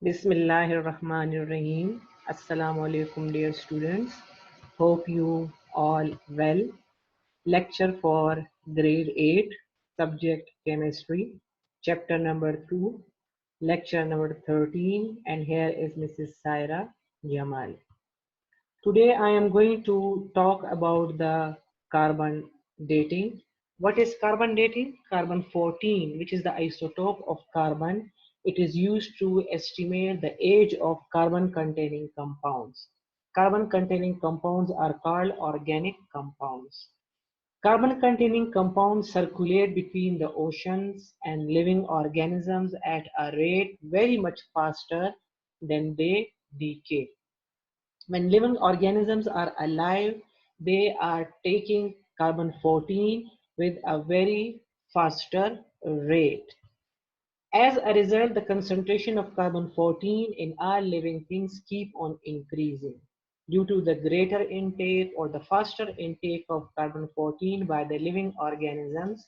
Bismillahirrahmanirrahim. Assalamu alaikum, dear students. Hope you all well. Lecture for grade 8, subject chemistry, chapter number 2, lecture number 13, and here is Mrs. Saira Jamal. Today I am going to talk about the carbon dating. What is carbon dating? Carbon 14, which is the isotope of carbon. It is used to estimate the age of carbon containing compounds. Carbon containing compounds are called organic compounds. Carbon containing compounds circulate between the oceans and living organisms at a rate very much faster than they decay. When living organisms are alive, they are taking carbon 14 with a very faster rate. As a result, the concentration of carbon 14 in all living things keep on increasing. Due to the greater intake or the faster intake of carbon 14 by the living organisms,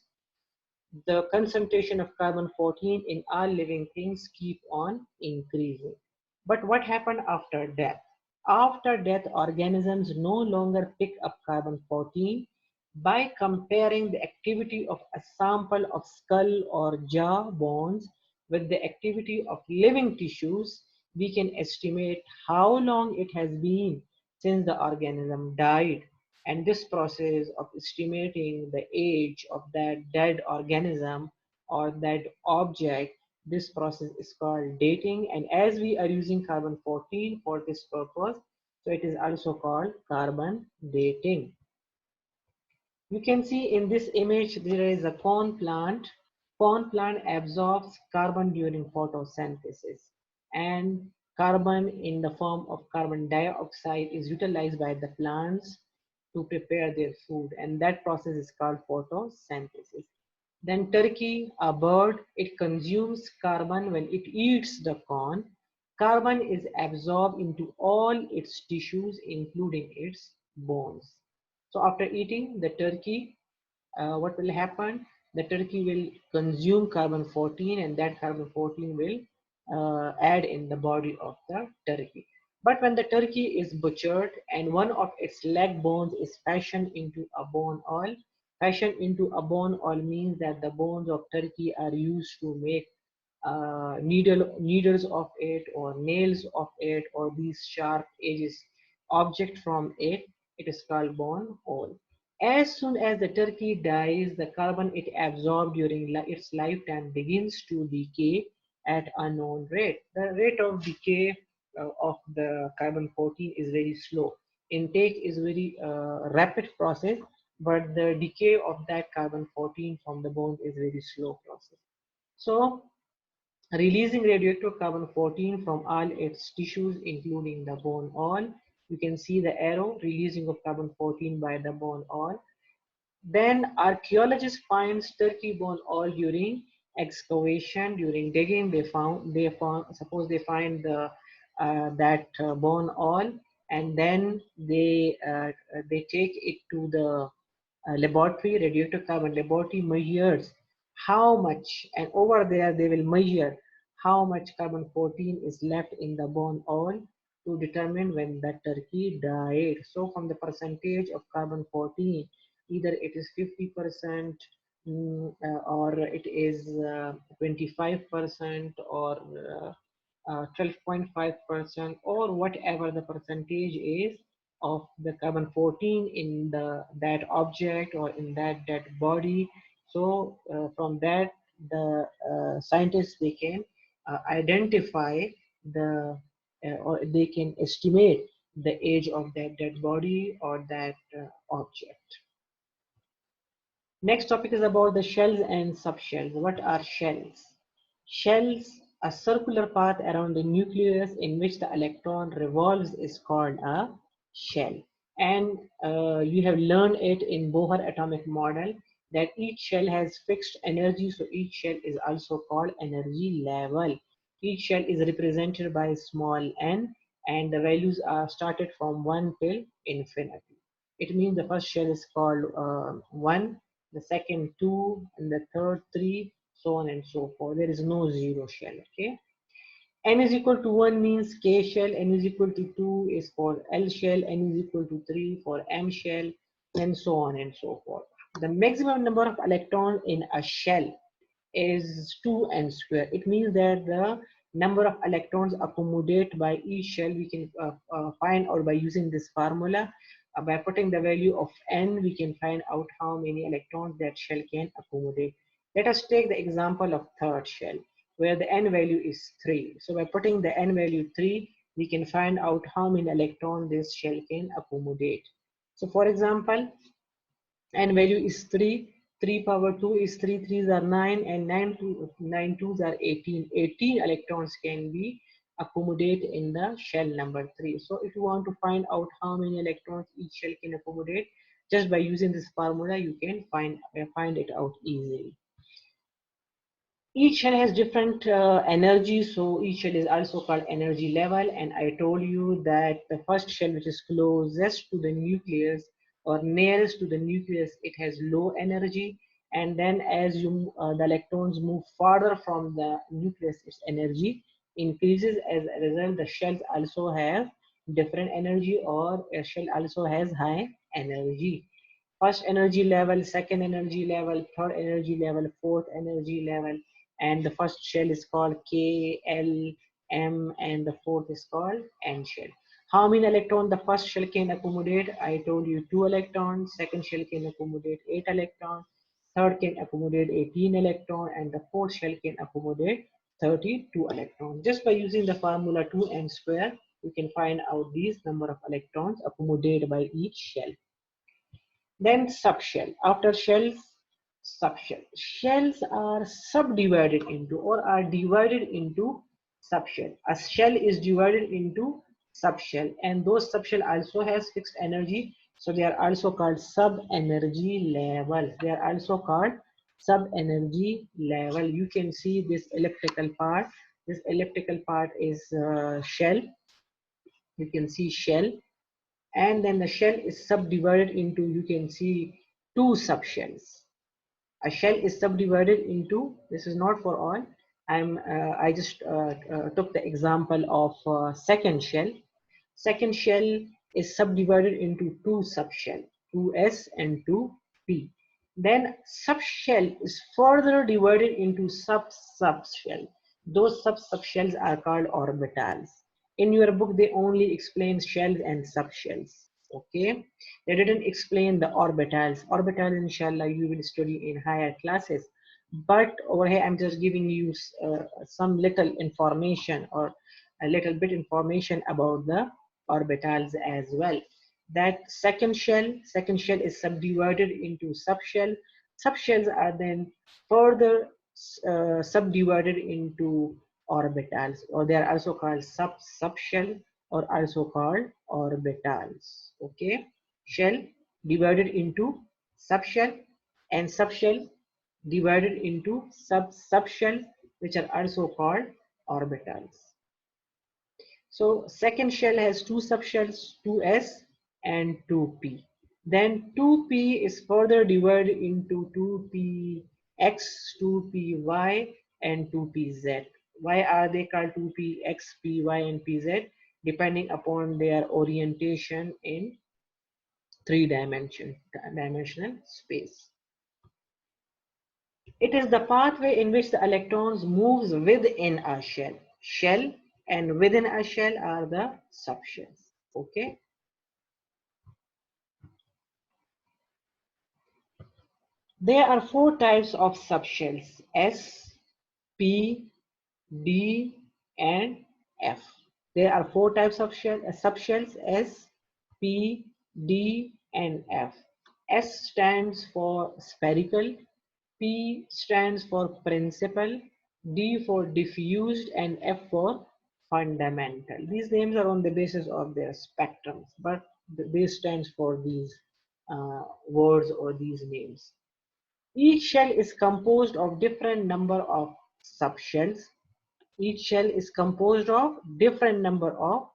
the concentration of carbon 14 in all living things keep on increasing. But what happened after death? After death, organisms no longer pick up carbon 14. By comparing the activity of a sample of skull or jaw bones with the activity of living tissues, we can estimate how long it has been since the organism died, and this process of estimating the age of that dead organism or that object, this process is called dating. And as we are using carbon 14 for this purpose, so it is also called carbon dating. You can see in this image there is a corn plant. Corn plant absorbs carbon during photosynthesis, and carbon in the form of carbon dioxide is utilized by the plants to prepare their food, and that process is called photosynthesis. Then turkey, a bird, it consumes carbon when it eats the corn. Carbon is absorbed into all its tissues, including its bones. So after eating the turkey, what will happen? The turkey will consume carbon 14, and that carbon 14 will add in the body of the turkey. But when the turkey is butchered and one of its leg bones is fashioned into a bone oil, fashioned into a bone oil means that the bones of turkey are used to make needles of it or nails of it or these sharp edges object from it. It is called bone oil. As soon as the turkey dies, the carbon it absorbed during its lifetime begins to decay at a known rate. The rate of decay of the carbon 14 is very slow. Intake is very rapid process, but the decay of that carbon 14 from the bone is very slow process. So releasing radioactive carbon 14 from all its tissues, including the bone oil. You can see the arrow releasing of carbon 14 by the bone oil. Then archaeologists find turkey bone oil during excavation, during digging. They found suppose they find that bone oil, and then they take it to the laboratory, radioactive carbon laboratory measures how much, and over there they will measure how much carbon 14 is left in the bone oil to determine when the turkey died. So from the percentage of carbon 14, either it is 50%, or it is 25%, or 12.5%, or whatever the percentage is of the carbon 14 in that object or in that dead body. So from that, the scientists, they can identify the or they can estimate the age of that dead body or that object. Next topic is about the shells and subshells. What are shells? Shells, a circular path around the nucleus in which the electron revolves, is called a shell. And you have learned it in Bohr atomic model that each shell has fixed energy, so each shell is also called energy level. Each shell is represented by small n, and the values are started from 1 till infinity. It means the first shell is called 1, the second 2, and the third 3, so on and so forth. There is no zero shell. Okay. N is equal to 1 means K shell, N is equal to 2 is for L shell, N is equal to 3 for M shell, and so on and so forth. The maximum number of electrons in a shell is 2n square. It means that the number of electrons accommodated by each shell we can find out by using this formula. By putting the value of n, we can find out how many electrons that shell can accommodate. Let us take the example of third shell, where the n value is 3. So by putting the n value 3, we can find out how many electrons this shell can accommodate. So for example, n value is 3, 3 power 2 is 3 3s are 9, and 9 2s are 18. 18 electrons can be accommodated in the shell number 3. So if you want to find out how many electrons each shell can accommodate, just by using this formula you can find it out easily. Each shell has different energy, so each shell is also called energy level. And I told you that the first shell, which is closest to the nucleus or nearest to the nucleus, it has low energy. And then as the electrons move farther from the nucleus, its energy increases. As a result, the shells also have different energy, or a shell also has high energy. First energy level, second energy level, third energy level, fourth energy level, and the first shell is called K, L, M, and the fourth is called N shell. How many electrons the first shell can accommodate? I told you 2 electrons. Second shell can accommodate 8 electrons. Third can accommodate 18 electrons, and the fourth shell can accommodate 32 electrons. Just by using the formula 2n square, you can find out these number of electrons accommodated by each shell. Then subshell. After shells, subshell. Shells are subdivided into or are divided into subshell. A shell is divided into subshell, and those subshell also has fixed energy, so they are also called sub-energy level. They are also called sub-energy level. You can see this elliptical part. This elliptical part is shell. You can see shell, and then the shell is subdivided into, you can see, two subshells. A shell is subdivided into, this is not for all, I just took the example of second shell. Second shell is subdivided into two subshell, 2s and 2p. Then subshell is further divided into subshell. Those subshells are called orbitals. In your book, they only explain shells and subshells. Okay, they didn't explain the orbitals. Orbitals, inshallah, you will study in higher classes. But over here, I'm just giving you some little information, or a little bit information about the orbitals as well. That second shell is subdivided into subshell. Subshells are then further subdivided into orbitals, or they are also called subshell, or also called orbitals. Okay, shell divided into subshell, and subshell divided into subshell, which are also called orbitals. So second shell has two subshells, 2s and 2p. Then 2p is further divided into 2px, 2py, and 2pz. Why are they called 2px, py, and pz? Depending upon their orientation in dimensional space. It is the pathway in which the electrons moves within a shell. Shell and within a shell are the subshells. Okay. There are four types of subshells: S, P, D, and F. There are four types of subshells: S, P, D, and F. S stands for spherical, P stands for principal, D for diffused, and F for fundamental. These names are on the basis of their spectrums, but they stands for these words or these names. Each shell is composed of different number of subshells. Each shell is composed of different number of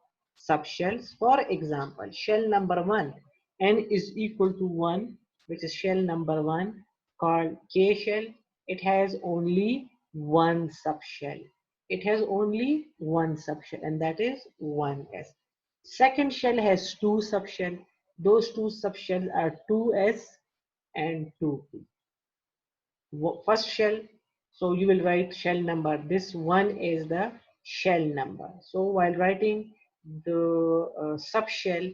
subshells. For example, shell number 1, n is equal to 1, which is shell number 1, called K shell. It has only one subshell. it has only one subshell, and that is 1s. Second shell has two subshells. Those two subshells are 2s and 2p. First shell, so you will write shell number. This one is the shell number. So while writing the subshell,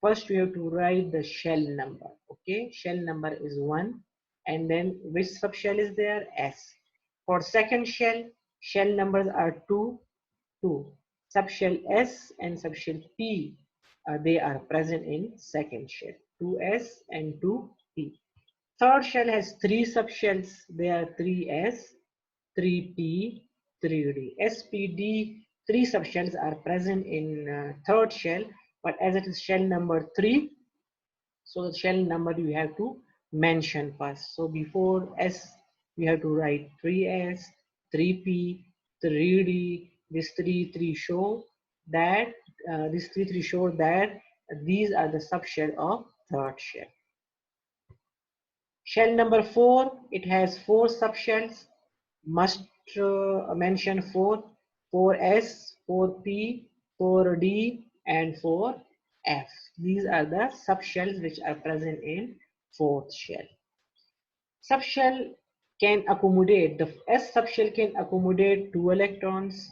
first we have to write the shell number. Okay, shell number is 1, and then which subshell is there? S. For second shell, shell numbers are 2, 2. Subshell S and subshell P, they are present in second shell, 2s and 2p. Third shell has three subshells. They are 3s, 3p, 3d. S, P, D, three subshells are present in third shell, but as it is shell number 3, so the shell number you have to mention first. So before S, we have to write 3s, 3p, 3d. This 3 show that this 3 show that these are the subshell of third shell. Shell number 4, it has 4 subshells. Must mention 4, 4s, 4p, 4d, and 4f. These are the subshells which are present in fourth shell. Subshell can accommodate, the S subshell can accommodate 2 electrons,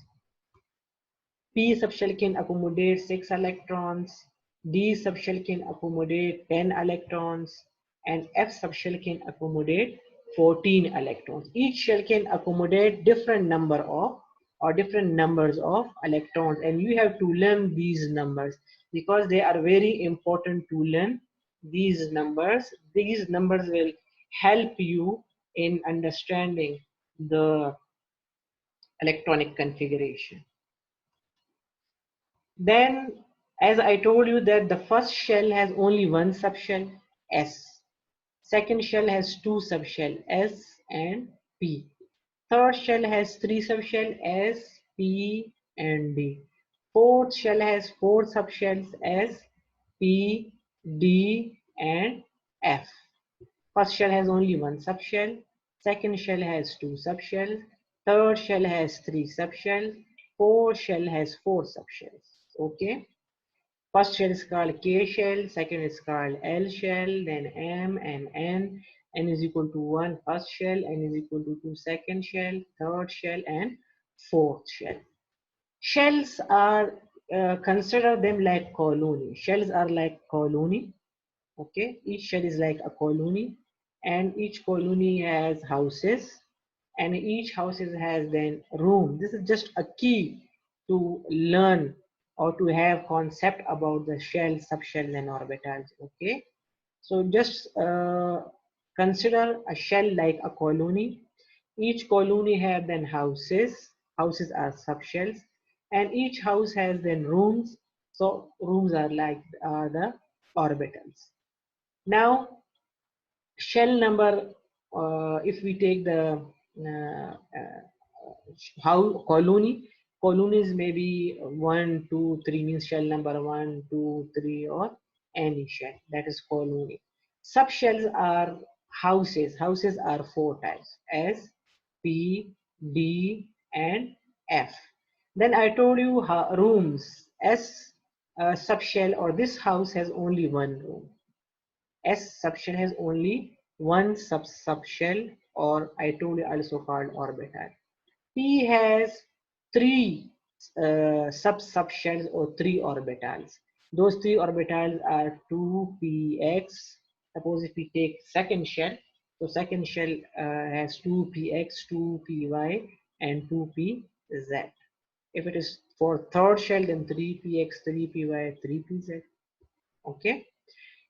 P subshell can accommodate 6 electrons, D subshell can accommodate 10 electrons, and F subshell can accommodate 14 electrons. Each shell can accommodate different number of or different numbers of electrons, and you have to learn these numbers because they are very important to learn these numbers. These numbers will help you in understanding the electronic configuration. Then, as I told you that the first shell has only one subshell, S. Second shell has two subshell, S and P. Third shell has three subshell, S, P, and D. Fourth shell has four subshells, S, P, D, and F. First shell has only one subshell. Second shell has two subshells. Third shell has three subshells. Fourth shell has four subshells. Okay. First shell is called K shell. Second is called L shell. Then M and N. N is equal to 1 first shell. N is equal to 2 second shell. Third shell and fourth shell. Shells are consider them like colony. Shells are like colony. Okay, each shell is like a colony, and each colony has houses, and each houses has then room. This is just a key to learn or to have concept about the shell, subshell, and orbitals. Okay, so just consider a shell like a colony. Each colony have then houses. Houses are subshells, and each house has then rooms. So rooms are like the orbitals. Now, shell number, if we take the how colonies may be 1, 2, 3 means shell number 1, 2, 3, or any shell, that is colony. Subshells are houses. Houses are 4 types: S, P, D, and F. Then I told you rooms. S subshell or this house has only one room. S subshell has only one subshell, or I told you also called orbital. P has three subshells or three orbitals. Those three orbitals are 2px. Suppose if we take second shell, so second shell has 2px, 2py, and 2pz. If it is for third shell, then 3px, 3py, 3pz. Okay.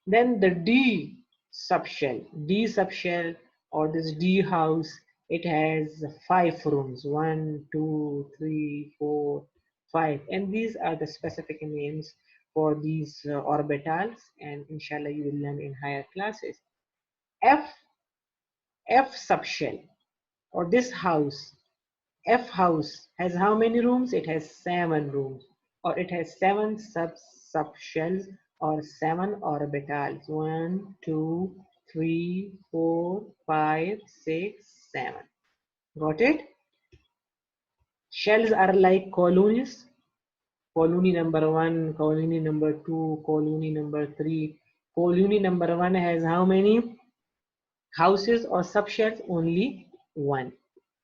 Then the D subshell or this D house, it has 5 rooms, 1, 2, 3, 4, 5, and these are the specific names for these orbitals, and inshallah you will learn in higher classes. F subshell or this house, F house has how many rooms? It has 7 rooms, or it has 7 subshells or 7 orbitals. 1, 2, 3, 4, 5, 6, 7. Got it? Shells are like colonies. Colony number 1, colony number 2, colony number 3. Colony number 1 has how many houses or subshells? Only one.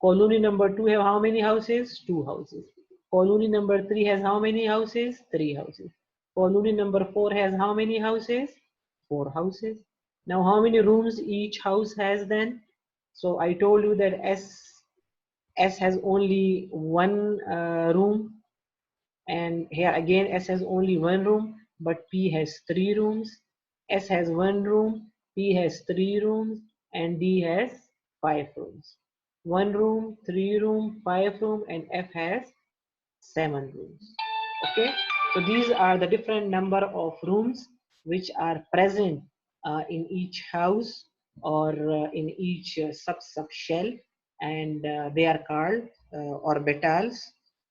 Colony number 2 have how many houses? Two houses. Colony number 3 has how many houses? Three houses. Colony number 4 has how many houses? Four houses. Now how many rooms each house has then? So I told you that S has only one room, and here again S has only one room, but P has three rooms. S has one room, P has three rooms, and D has five rooms. One room, three room, five room, and F has seven rooms. Okay, so these are the different number of rooms which are present in each house or in each sub shell, and they are called orbitals,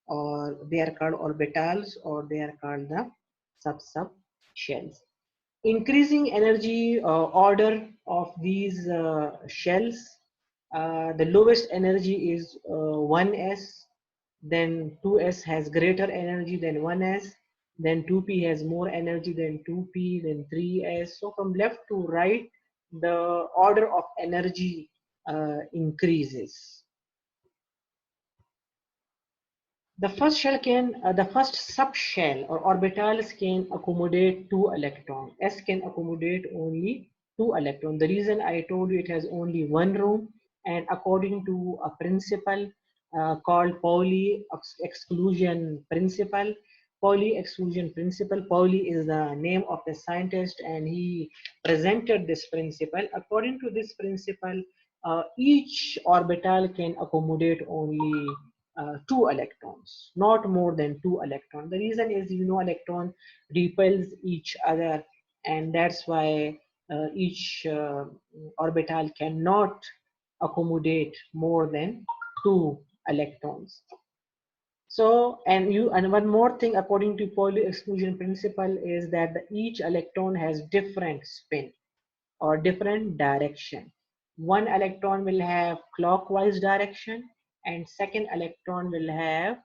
or they are called orbitals, or they are called the sub shells. Increasing energy order of these shells, the lowest energy is 1s, then 2s has greater energy than 1s, then 2p has more energy than 2p, then 3s. So from left to right, the order of energy increases. The first subshell or orbitals can accommodate two electrons. S can accommodate only two electrons. The reason I told you it has only one room, and according to a principle called Pauli exclusion principle. Pauli exclusion principle. Pauli is the name of the scientist, and he presented this principle. According to this principle, each orbital can accommodate only two electrons, not more than two electrons. The reason is, electron repels each other, and that's why each orbital cannot accommodate more than two electrons. So, and one more thing, according to Pauli exclusion principle, is that each electron has different spin or different direction. One electron will have clockwise direction, and second electron will have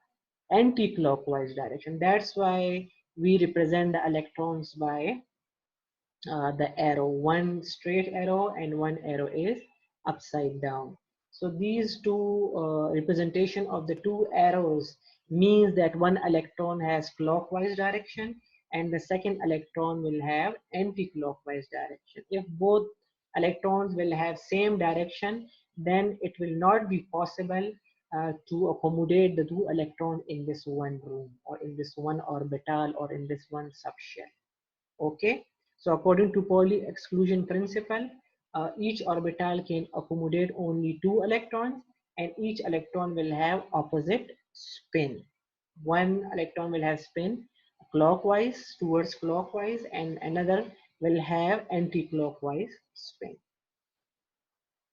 anti-clockwise direction. That's why we represent the electrons by the arrow. One straight arrow and one arrow is upside down. So these two representation of the two arrows means that one electron has clockwise direction and the second electron will have anti-clockwise direction. If both electrons will have same direction, then it will not be possible to accommodate the two electrons in this one room, or in this one orbital, or in this one subshell. Okay, so according to Pauli exclusion principle, each orbital can accommodate only two electrons, and each electron will have opposite spin. One electron will have spin clockwise, towards clockwise, and another will have anti-clockwise spin.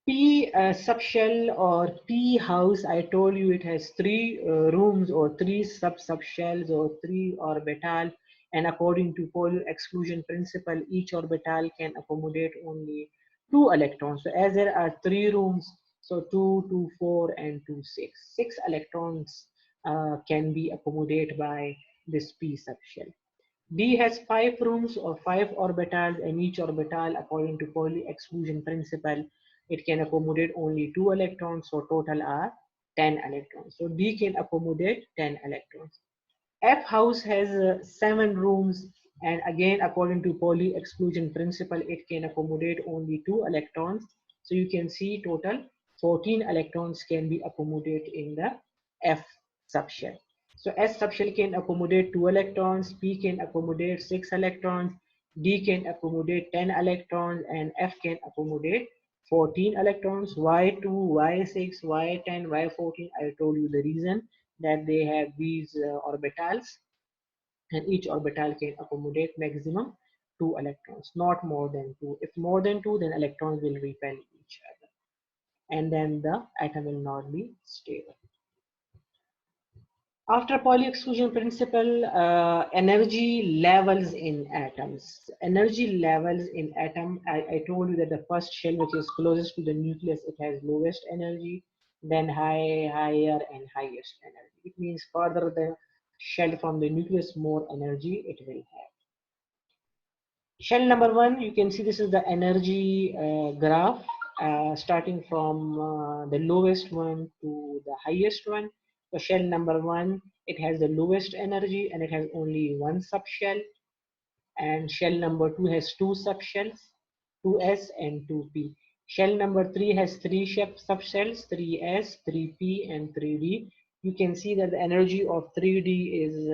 P subshell or P house, I told you it has three rooms, or three subshells, or three orbital, and according to Pauli exclusion principle, each orbital can accommodate only two electrons. So as there are three rooms, so 2, 2, 4, and 2, 6. 6 electrons can be accommodated by this P subshell. D has five rooms or five orbitals, and each orbital, according to Pauli exclusion principle, it can accommodate only two electrons, so total are 10 electrons. So D can accommodate 10 electrons. F house has seven rooms, and again, according to Pauli exclusion principle, it can accommodate only two electrons. So you can see total 14 electrons can be accommodated in the F subshell. So S subshell can accommodate two electrons, P can accommodate six electrons, D can accommodate 10 electrons, and F can accommodate 14 electrons. Why 2, why 6, why 10, why 14? I told you the reason, that they have these orbitals, and each orbital can accommodate maximum two electrons, not more than two. If more than two, then electrons will repel each other, and then the atom will not be stable. After Pauli exclusion principle, energy levels in atoms. Energy levels in atom, I told you that the first shell, which is closest to the nucleus, it has lowest energy. then higher, and highest energy. It means further the shell from the nucleus, more energy it will have. Shell number one, you can see this is the energy graph starting from the lowest one to the highest one. So shell number one, it has the lowest energy and it has only one subshell. And shell number two has two subshells, 2s and 2p. Shell number three has three subshells, 3s, 3p, and 3d. You can see that the energy of 3d is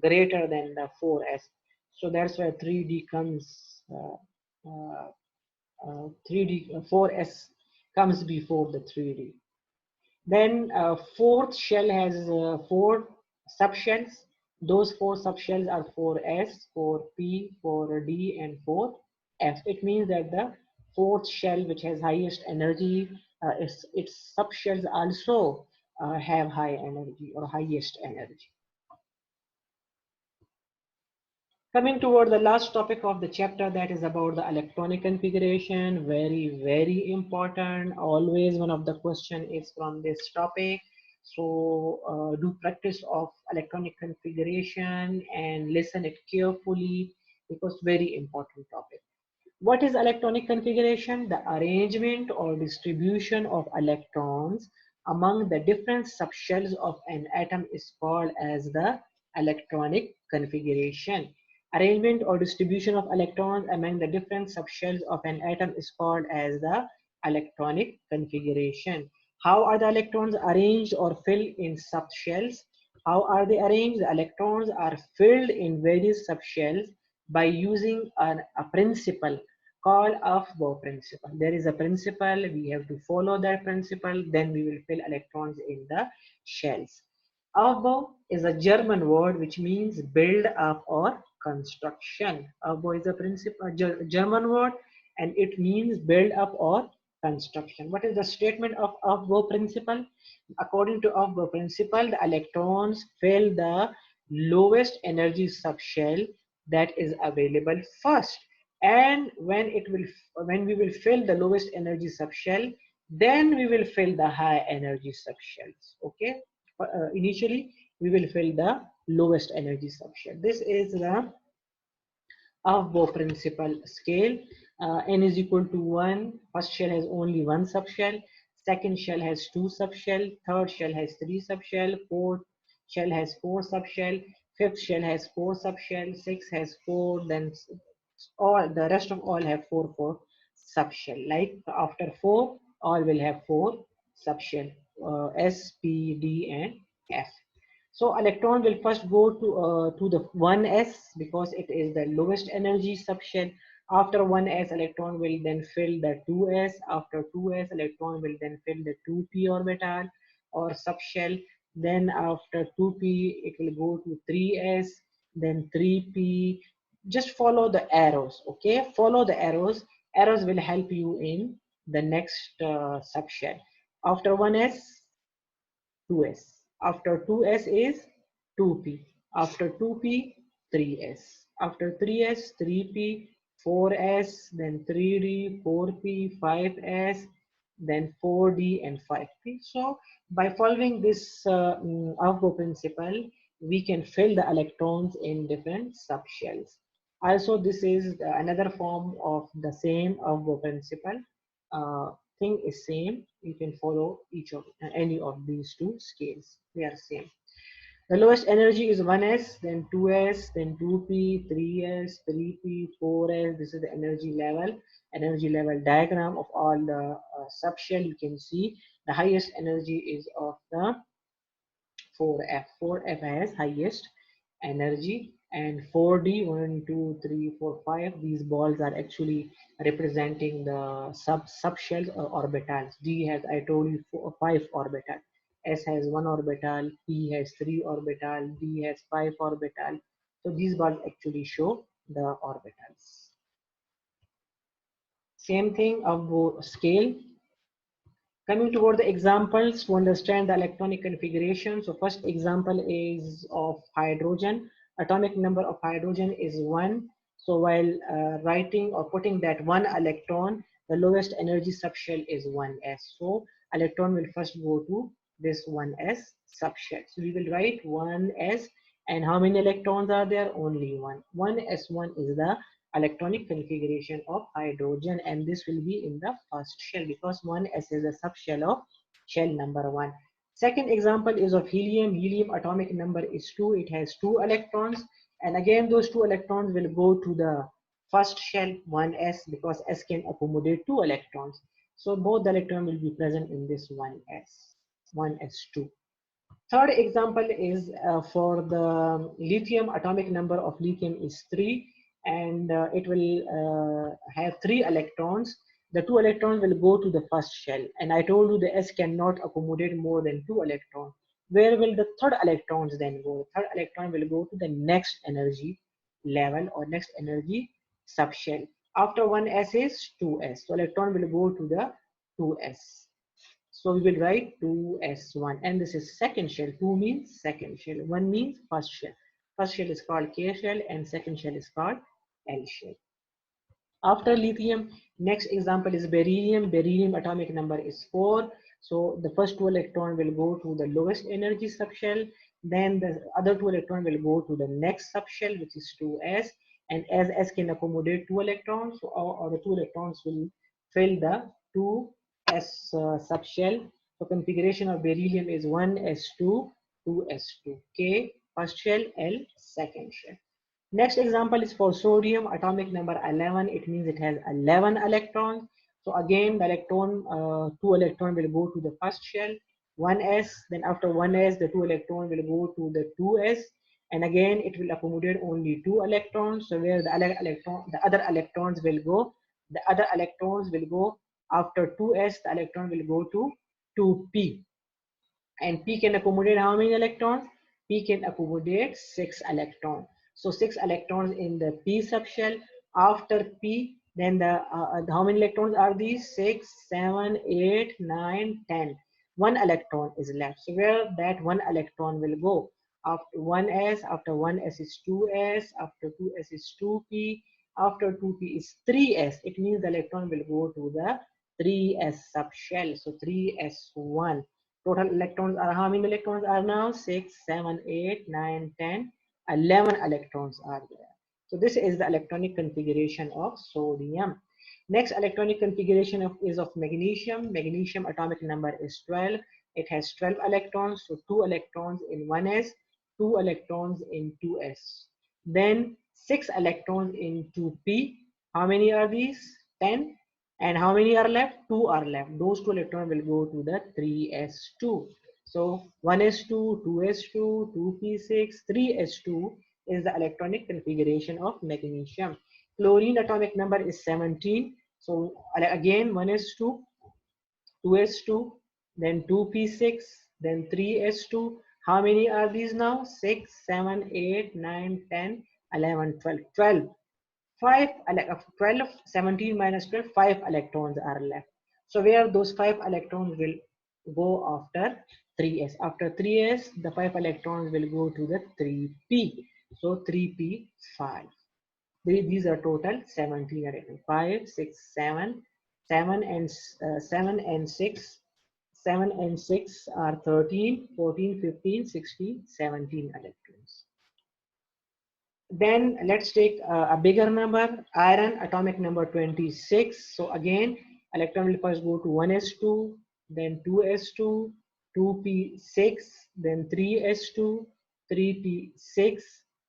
greater than the 4s. So that's why 3d comes, 3d, 4s comes before the 3d. Then fourth shell has four subshells. Those four subshells are 4s, 4p, 4d, and 4f. It means that the fourth shell, which has highest energy, its subshells also have high energy or highest energy. Coming toward the last topic of the chapter, that is about the electronic configuration. Very, very important. Always one of the question is from this topic. So do practice of electronic configuration and listen it carefully because very important topic. What is electronic configuration? The arrangement or distribution of electrons among the different subshells of an atom is called as the electronic configuration. Arrangement or distribution of electrons among the different subshells of an atom is called as the electronic configuration. How are the electrons arranged or filled in subshells? How are they arranged? The electrons are filled in various subshells by using a principle called Aufbau principle. There is a principle, we have to follow that principle, then we will fill electrons in the shells. Aufbau is a German word which means build up or construction. Aufbau is a principle, a German word, and it means build up or construction. What is the statement of Aufbau principle? According to Aufbau principle, the electrons fill the lowest energy subshell that is available first, and when we will fill the lowest energy subshell, then we will fill the high energy subshells. Okay, initially we will fill the lowest energy subshell. This is the Aufbau principle scale. N is equal to 1. First shell has only one subshell. Second shell has two subshell. Third shell has three subshell. Fourth shell has four subshell. Fifth shell has four subshell. Sixth has four. Then all the rest of all have four subshell. Like after four, all will have four subshell. S, P, D, and F. So electron will first go to the 1s because it is the lowest energy subshell. After 1s, electron will then fill the 2s. After 2s, electron will then fill the 2p orbital or subshell. Then after 2p, it will go to 3s, then 3p. Just follow the arrows, okay? Follow the arrows. Arrows will help you in the next subshell. After 1s, 2s. After 2s is 2p. After 2p, 3s. After 3s, 3p, 4s, then 3d, 4p, 5s, then 4d, and 5p. So by following this Aufbau principle, we can fill the electrons in different subshells. Also, this is another form of the same Aufbau principle. Thing is same. You can follow each of any of these two scales. They are same. The lowest energy is 1s, then 2s, then 2p, 3s, 3p, 4s. This is the energy level diagram of all the subshell. You can see the highest energy is of the 4f. 4f has highest energy, and 4d, 1, 2, 3, 4, 5. These balls are actually representing the subshells or orbitals. D has, I told you, 5 orbital. S has 1 orbital, P has 3 orbital, D has 5 orbital. So these balls actually show the orbitals. Same thing of scale. Coming toward the examples to understand the electronic configuration. So first example is of hydrogen. Atomic number of hydrogen is 1. So while writing or putting that one electron, the lowest energy subshell is 1s. So electron will first go to this 1s subshell. So we will write 1s, and how many electrons are there? Only one. 1s1 is the electronic configuration of hydrogen, and this will be in the first shell because 1s is the subshell of shell number 1. Second example is of helium. Helium atomic number is 2. It has 2 electrons, and again those 2 electrons will go to the first shell 1s because s can accommodate 2 electrons. So both the electrons will be present in this 1s2. Third example is for the lithium. Atomic number of lithium is 3, and it will have 3 electrons. The 2 electrons will go to the first shell, and I told you the s cannot accommodate more than 2 electrons. Where will the third electrons then go? The third electron will go to the next energy level or next energy subshell. After 1s is 2s, so electron will go to the 2s. So we will write 2s1, and this is second shell. 2 means second shell, 1 means first shell. First shell is called K shell and second shell is called L shell. After lithium, next example is beryllium. Beryllium atomic number is 4. So the first 2 electron will go to the lowest energy subshell. Then the other 2 electron will go to the next subshell, which is 2s. And as s can accommodate 2 electrons, so all the 2 electrons will fill the 2s subshell. So configuration of beryllium is 1s2, 2s2. K first shell, L second shell. Next example is for sodium, atomic number 11. It means it has 11 electrons. So again, the electron, 2 electron will go to the first shell, 1s. Then after 1s, the 2 electron will go to the 2s. And again, it will accommodate only 2 electrons. So where the other electrons will go, the other electrons will go after 2s, the electron will go to 2p. And p can accommodate how many electrons? P can accommodate 6 electrons. So 6 electrons in the p subshell. After p, then how many electrons are these? 6, 7, 8, 9, 10. 1 electron is left. So where that 1 electron will go? After 1s, after 1s is 2s, after 2s is 2p, after 2p is 3s. It means the electron will go to the 3s subshell. So 3s1. Total electrons are, how many electrons are now? 6, 7, 8, 9, 10, 11 electrons are there. So this is the electronic configuration of sodium. Next electronic configuration is of magnesium. Magnesium atomic number is 12. It has 12 electrons. So 2 electrons in 1s, 2 electrons in 2s. Then 6 electrons in 2p. How many are these? 10. And how many are left? 2 are left. Those 2 electrons will go to the 3s2. So 1s2, 2s2, 2p6, 3s2 is the electronic configuration of magnesium. Chlorine atomic number is 17. So again 1s2, 2s2, then 2p6, then 3s2. How many are these now? 6, 7, 8, 9, 10, 11, 12. 12. 12, 17 minus 12, 5 electrons are left. So where those 5 electrons will go after 3s. After 3s, the 5 electrons will go to the 3p. So 3p5. These are total 17 electrons. 5, 6, 7, 7 and 7 and 6. 7 and 6 are 13, 14, 15, 16, 17 electrons. Then let's take a bigger number, iron atomic number 26. So again, electron will first go to 1s2, then 2s2, 2p6, then 3s2, 3p6.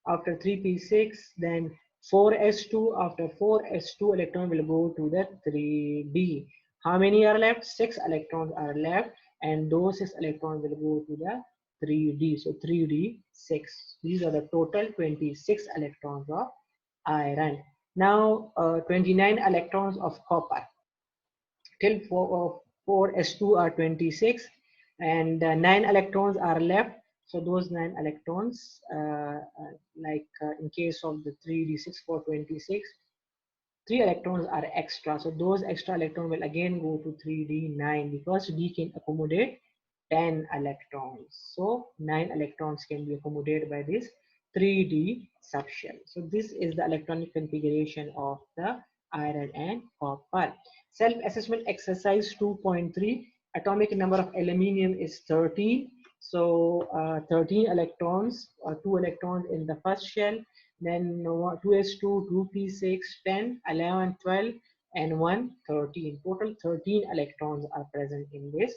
After 3p6, then 4s2. After 4s2, electron will go to the 3d. How many are left? 6 electrons are left, and those 6 electrons will go to the 3d. So 3d6. These are the total 26 electrons of iron. Now 29 electrons of copper. Till 4s2 are 26, and 9 electrons are left. So those 9 electrons, in case of the 3d6 for 26, 3 electrons are extra. So those extra electrons will again go to 3d9 because d can accommodate 10 electrons. So 9 electrons can be accommodated by this 3d subshell. So this is the electronic configuration of the iron and copper. Self-assessment exercise 2.3. Atomic number of aluminium is 13. So 13 electrons, 2 electrons in the first shell, then 2s2, 2p6, 10, 11, 12, and 1, 13. Total 13 electrons are present in this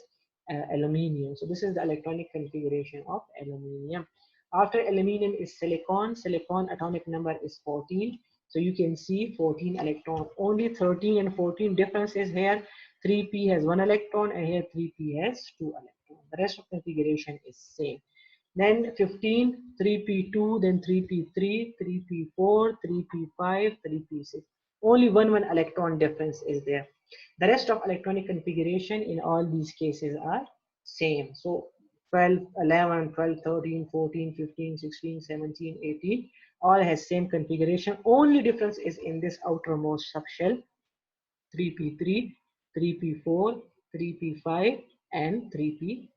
aluminium. So this is the electronic configuration of aluminium. After aluminium is silicon. Silicon atomic number is 14. So you can see 14 electrons. Only 13 and 14 difference is here. 3p has 1 electron and here 3p has 2 electrons. The rest of configuration is same. Then 15, 3p2, then 3p3, 3p4, 3p5, 3p6. Only one electron difference is there. The rest of electronic configuration in all these cases are same. So 12, 11, 12, 13, 14, 15, 16, 17, 18, all has same configuration. Only difference is in this outermost subshell, 3p3, 3p4, 3p5, and 3p6.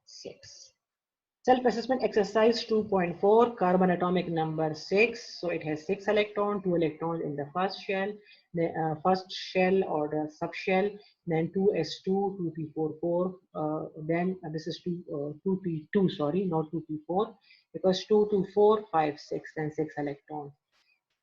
Self-assessment exercise 2.4, carbon atomic number 6. So it has 6 electrons, 2 electrons in the first shell, the first shell or the subshell, then 2s2, 2p44, then this is 2p2, sorry, not 2p4, because 2 to 4, 5, 6, then 6 electrons.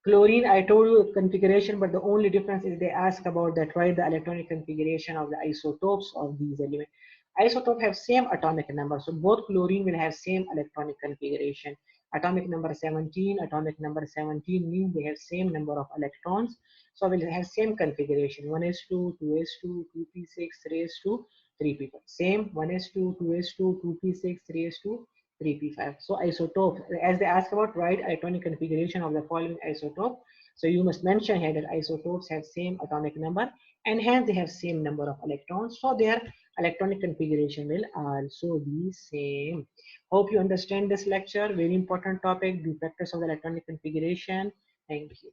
Chlorine, I told you configuration, but the only difference is they ask about that, write the electronic configuration of the isotopes of these elements. Isotopes have same atomic number, so both chlorine will have same electronic configuration. Atomic number 17, atomic number 17 means they have same number of electrons, so will have same configuration, 1s2, 2s2, 2p6, 3s2, 3p5. Same 1s2, 2s2, 2p6, 3s2, 3p5. So isotope, as they ask about, write electronic configuration of the following isotope. So you must mention here that isotopes have same atomic number and hence they have same number of electrons. So their electronic configuration will also be same. Hope you understand this lecture. Very important topic, the factors of the electronic configuration. Thank you.